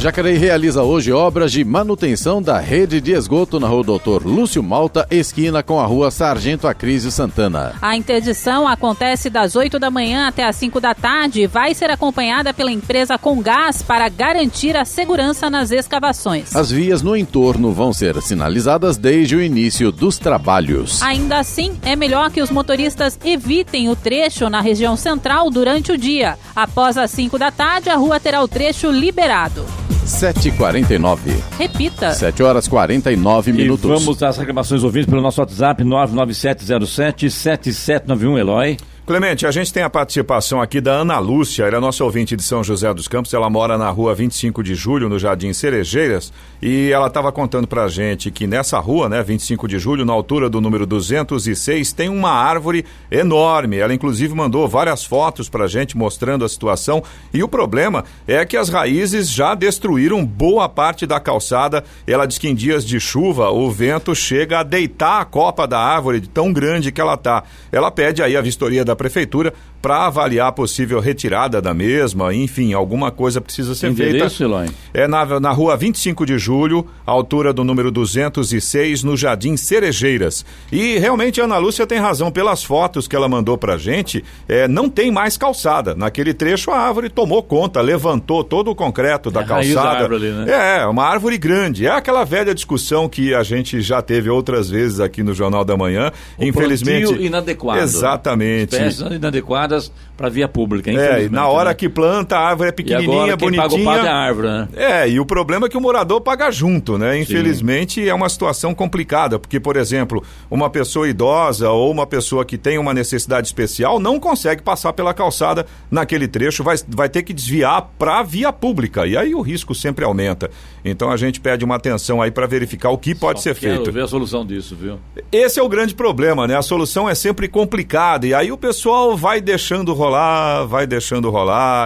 Jacareí realiza hoje obras de manutenção da rede de esgoto na rua Doutor Lúcio Malta, esquina com a rua Sargento Acrísio Santana. A interdição acontece das 8 da manhã até as 5 da tarde e vai ser acompanhada pela empresa Comgás para garantir a segurança nas escavações. As vias no entorno vão ser sinalizadas desde o início dos trabalhos. Ainda assim, é melhor que os motoristas evitem o trecho na região central durante o dia. Após as 5 da tarde, a rua terá o trecho liberado. 7h49. Repita. 7h49. E vamos às reclamações ouvintes pelo nosso WhatsApp 99707-7791, Eloy. Clemente, a gente tem a participação aqui da Ana Lúcia, ela é nossa ouvinte de São José dos Campos, ela mora na rua 25 de Julho, no Jardim Cerejeiras, e ela estava contando pra gente que nessa rua, né, 25 de Julho, na altura do número 206, tem uma árvore enorme. Ela inclusive mandou várias fotos pra gente mostrando a situação, e o problema é que as raízes já destruíram boa parte da calçada. Ela diz que em dias de chuva o vento chega a deitar a copa da árvore de tão grande que ela tá. Ela pede aí a vistoria da prefeitura para avaliar a possível retirada da mesma, enfim, alguma coisa precisa ser feita. Eloy? É na rua 25 de Julho, altura do número 206, no Jardim Cerejeiras. E realmente a Ana Lúcia tem razão, pelas fotos que ela mandou pra gente, não tem mais calçada. Naquele trecho a árvore tomou conta, levantou todo o concreto da calçada. Da árvore ali, né? Uma árvore grande. É aquela velha discussão que a gente já teve outras vezes aqui no Jornal da Manhã. Infelizmente. Plantio inadequado. Exatamente. Espécies inadequadas para via pública. E na hora que planta, a árvore é pequenininha, bonitinha. Paga o pato é a árvore, né? E o problema é que o morador paga junto, né? Infelizmente, sim, é uma situação complicada, porque, por exemplo, uma pessoa idosa ou uma pessoa que tem uma necessidade especial não consegue passar pela calçada naquele trecho, vai ter que desviar para via pública, e aí o risco sempre aumenta. Então a gente pede uma atenção aí para verificar o que pode ser feito. Quero ver a solução disso, viu? Esse é o grande problema, né? A solução é sempre complicada, e aí o pessoal vai deixando rolar,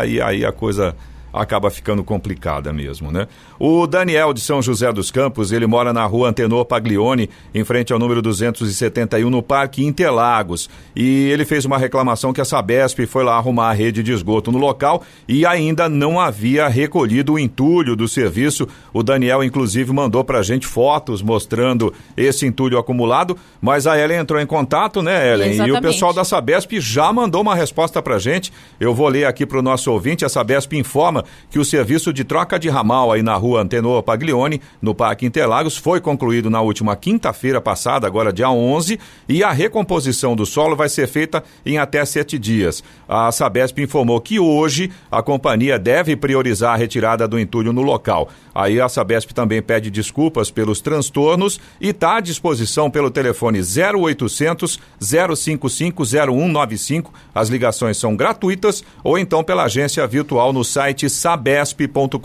e aí a coisa acaba ficando complicada mesmo, né? O Daniel de São José dos Campos, ele mora na rua Antenor Paglione, em frente ao número 271, no Parque Interlagos. E ele fez uma reclamação que a Sabesp foi lá arrumar a rede de esgoto no local e ainda não havia recolhido o entulho do serviço. O Daniel, inclusive, mandou pra gente fotos mostrando esse entulho acumulado, mas a Ellen entrou em contato, né, Ellen? Exatamente. E o pessoal da Sabesp já mandou uma resposta pra gente. Eu vou ler aqui pro nosso ouvinte. A Sabesp informa que o serviço de troca de ramal aí na rua Antenor Paglione, no Parque Interlagos, foi concluído na última quinta-feira passada, agora dia 11, e a recomposição do solo vai ser feita em até 7 dias. A Sabesp informou que hoje a companhia deve priorizar a retirada do entulho no local. Aí a Sabesp também pede desculpas pelos transtornos e está à disposição pelo telefone 0800 055 0195. As ligações são gratuitas, ou então pela agência virtual no site sabesp.com.br.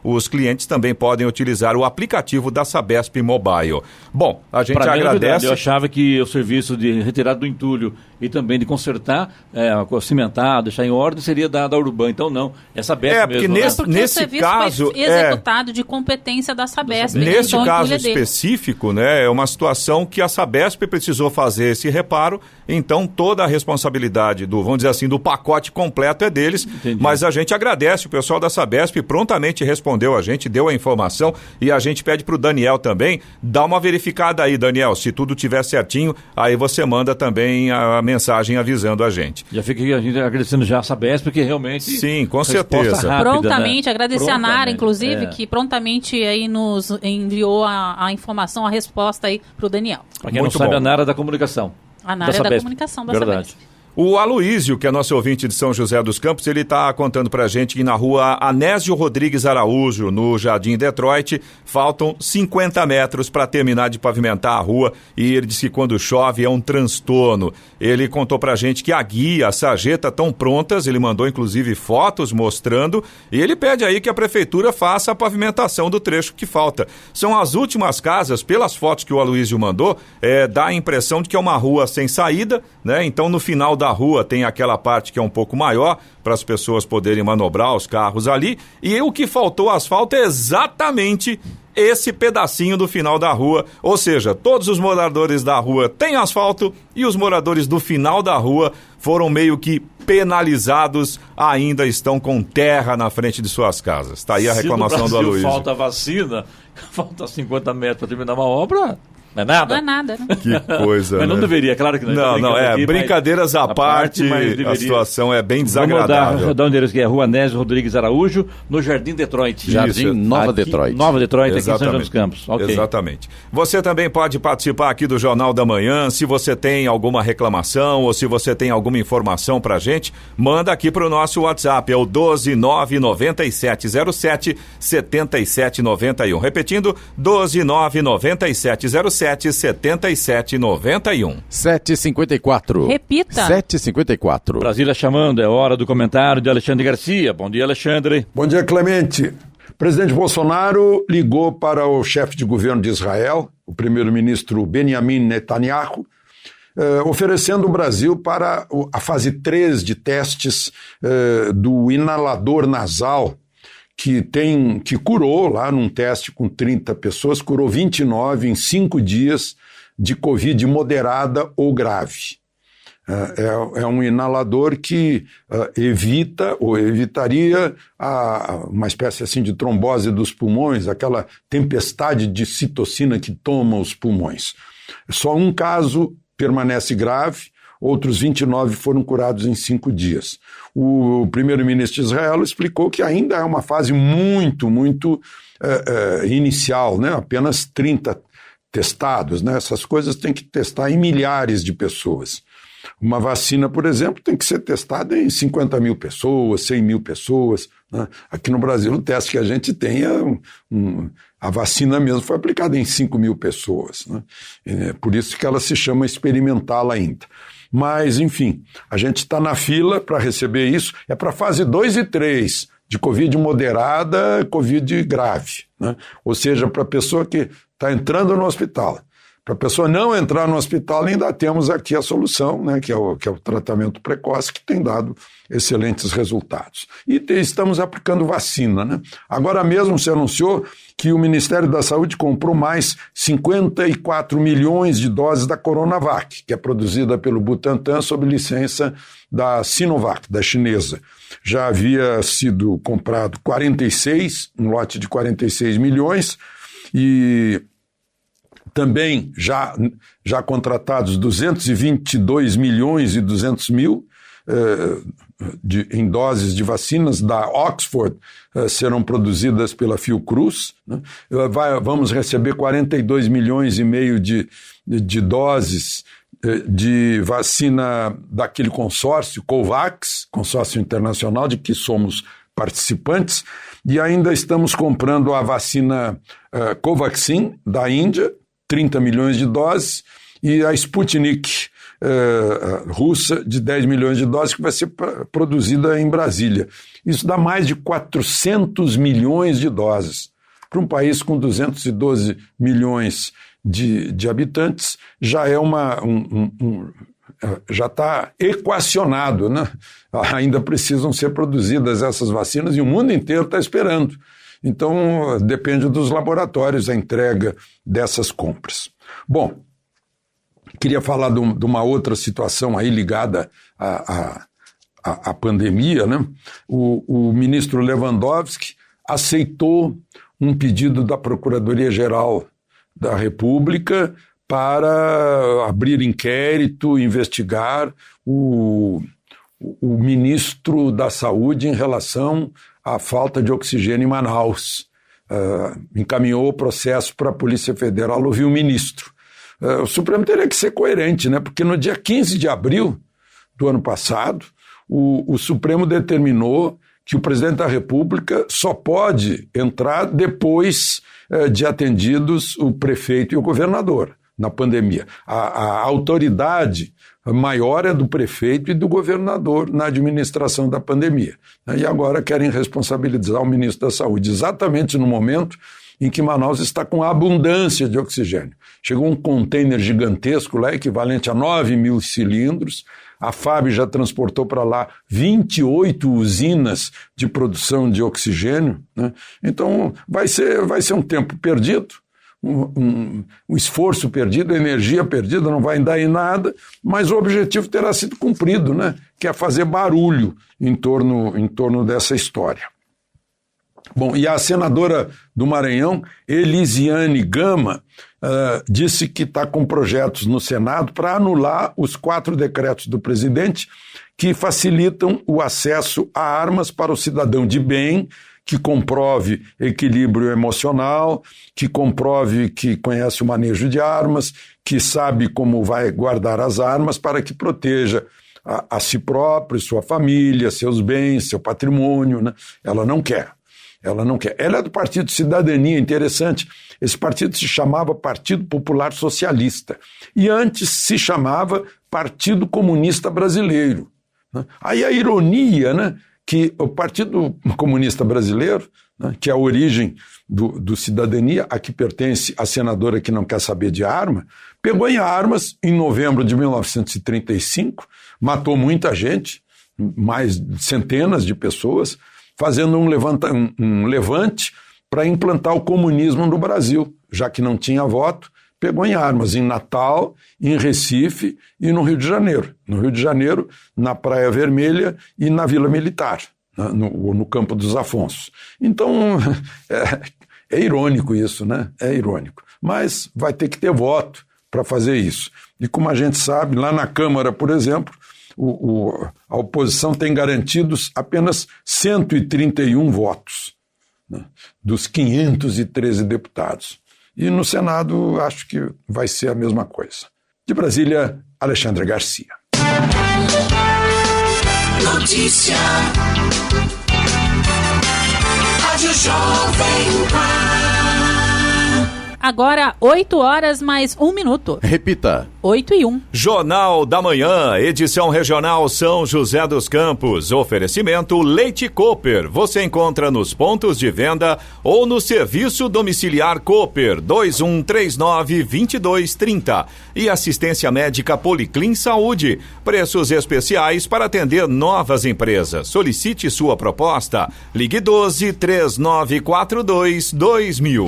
Os clientes também podem utilizar o aplicativo da Sabesp Mobile. Bom, a gente agradece. Eu achava que o serviço de retirada do entulho e também de consertar, cimentar, deixar em ordem, seria da Urban. Então não, é Sabesp porque mesmo. nesse caso foi executado de competência da Sabesp. Nesse caso específico, né, é uma situação que a Sabesp precisou fazer esse reparo, então toda a responsabilidade vamos dizer assim, do pacote completo é deles. Entendi. Mas a gente agradece, o pessoal da Sabesp prontamente respondeu a gente, deu a informação, e a gente pede pro Daniel também dar uma verificada aí, Daniel, se tudo tiver certinho, aí você manda também a mensagem avisando a gente. Já fica aqui a gente agradecendo já a Sabesp, porque realmente... Sim, com certeza. Rápida, prontamente, né? Agradecer a Nara, inclusive, que prontamente aí nos enviou a informação, a resposta aí pro Daniel. Para quem não sabe, a Nara da comunicação. A Nara da comunicação da Sabesp. O Aloísio, que é nosso ouvinte de São José dos Campos, ele está contando pra gente que na rua Anésio Rodrigues Araújo, no Jardim Detroit, faltam 50 metros para terminar de pavimentar a rua, e ele disse que quando chove é um transtorno. Ele contou pra gente que a guia, a sarjeta estão prontas, ele mandou inclusive fotos mostrando, e ele pede aí que a prefeitura faça a pavimentação do trecho que falta. São as últimas casas, pelas fotos que o Aloísio mandou, dá a impressão de que é uma rua sem saída, né? Então no final da rua tem aquela parte que é um pouco maior para as pessoas poderem manobrar os carros ali, e o que faltou asfalto é exatamente esse pedacinho do final da rua, ou seja, todos os moradores da rua têm asfalto e os moradores do final da rua foram meio que penalizados, ainda estão com terra na frente de suas casas. Está aí a reclamação do Aloysio. Falta vacina, falta 50 metros para terminar uma obra. Não é nada? Não é nada, né? Que coisa, mas não né? deveria, claro que não. Não, aqui, brincadeiras à parte, a situação é bem desagradável. Vamos dar o endereço que é Rua Nésio Rodrigues Araújo, no Jardim Detroit. Jardim Nova Detroit. Nova Detroit, Exatamente. aqui em São José dos Campos. Okay. Exatamente. Você também pode participar aqui do Jornal da Manhã. Se você tem alguma reclamação ou se você tem alguma informação pra gente, manda aqui pro nosso WhatsApp, é o 12997077791. Repetindo, 12997077791. 7h54. Repita. 7h54. Brasília chamando, é hora do comentário de Alexandre Garcia. Bom dia, Alexandre. Bom dia, Clemente. O presidente Bolsonaro ligou para o chefe de governo de Israel, o primeiro-ministro Benjamin Netanyahu, oferecendo o Brasil para a fase 3 de testes do inalador nasal, que curou lá num teste com 30 pessoas, curou 29 em 5 dias de Covid moderada ou grave. É um inalador que evita ou evitaria uma espécie assim de trombose dos pulmões, aquela tempestade de citocina que toma os pulmões. Só um caso permanece grave, outros 29 foram curados em 5 dias. O primeiro-ministro de Israel explicou que ainda é uma fase muito inicial, né? Apenas 30 testados, né? Essas coisas tem que testar em milhares de pessoas. Uma vacina, por exemplo, tem que ser testada em 50 mil pessoas, 100 mil pessoas, né? Aqui no Brasil, o teste que a gente tem a vacina mesmo foi aplicada em 5 mil pessoas, né? Por isso que ela se chama experimental ainda. Mas, enfim, a gente está na fila para receber isso, é para fase 2 e 3, de Covid moderada, Covid grave, né? Ou seja, para a pessoa que está entrando no hospital. Para a pessoa não entrar no hospital, ainda temos aqui a solução, né, que é o tratamento precoce, que tem dado excelentes resultados. E estamos aplicando vacina, né? Agora mesmo se anunciou que o Ministério da Saúde comprou mais 54 milhões de doses da Coronavac, que é produzida pelo Butantan sob licença da Sinovac, da chinesa. Já havia sido comprado 46, um lote de 46 milhões, e também já contratados 222 milhões e 200 mil em doses de vacinas da Oxford serão produzidas pela Fiocruz, né? Vamos receber 42 milhões e meio de doses de vacina daquele consórcio COVAX, consórcio internacional de que somos participantes, e ainda estamos comprando a vacina Covaxin da Índia, 30 milhões de doses, e a Sputnik russa de 10 milhões de doses que vai ser produzida em Brasília. Isso dá mais de 400 milhões de doses. Para um país com 212 milhões de habitantes, já é já está equacionado, né? Ainda precisam ser produzidas essas vacinas e o mundo inteiro está esperando. Então, depende dos laboratórios a entrega dessas compras. Bom, queria falar de uma outra situação aí ligada à pandemia, né? O ministro Lewandowski aceitou um pedido da Procuradoria-Geral da República para abrir inquérito, investigar o ministro da Saúde em relação à falta de oxigênio em Manaus. Encaminhou o processo para a Polícia Federal, ouviu o ministro. O Supremo teria que ser coerente, né? Porque no dia 15 de abril do ano passado, o Supremo determinou que o presidente da República só pode entrar depois de atendidos o prefeito e o governador na pandemia. A autoridade maior é do prefeito e do governador na administração da pandemia. E agora querem responsabilizar o ministro da Saúde, exatamente no momento em que Manaus está com abundância de oxigênio. Chegou um container gigantesco lá, equivalente a 9.000 cilindros. A FAB já transportou para lá 28 usinas de produção de oxigênio, né? Então vai ser um tempo perdido, um esforço perdido, energia perdida, não vai dar em nada, mas o objetivo terá sido cumprido, né? Que é fazer barulho em torno dessa história. Bom, e a senadora do Maranhão, Elisiane Gama, disse que está com projetos no Senado para anular os 4 decretos do presidente que facilitam o acesso a armas para o cidadão de bem, que comprove equilíbrio emocional, que comprove que conhece o manejo de armas, que sabe como vai guardar as armas para que proteja a si próprio, sua família, seus bens, seu patrimônio, né? Ela não quer. Ela é do Partido Cidadania, interessante. Esse partido se chamava Partido Popular Socialista e antes se chamava Partido Comunista Brasileiro. Aí a ironia, né, que o Partido Comunista Brasileiro, né, que é a origem do Cidadania, a que pertence a senadora que não quer saber de arma, pegou em armas em novembro de 1935, matou muita gente, mais centenas de pessoas, fazendo um levante para implantar o comunismo no Brasil, já que não tinha voto, pegou em armas em Natal, em Recife e no Rio de Janeiro. No Rio de Janeiro, na Praia Vermelha e na Vila Militar, no Campo dos Afonsos. Então, é irônico isso, né? É irônico. Mas vai ter que ter voto para fazer isso. E como a gente sabe, lá na Câmara, por exemplo, a oposição tem garantidos apenas 131 votos, né, dos 513 deputados. E no Senado acho que vai ser a mesma coisa. De Brasília, Alexandre Garcia. Notícia. Rádio Jovem Pan. Agora, 8 horas mais 1 minuto. Repita. 8 e 1. Jornal da Manhã, edição regional São José dos Campos. Oferecimento Leite Cooper. Você encontra nos pontos de venda ou no serviço domiciliar Cooper 2139-2230. E assistência médica Policlin Saúde. Preços especiais para atender novas empresas. Solicite sua proposta. Ligue 12-3942-2000.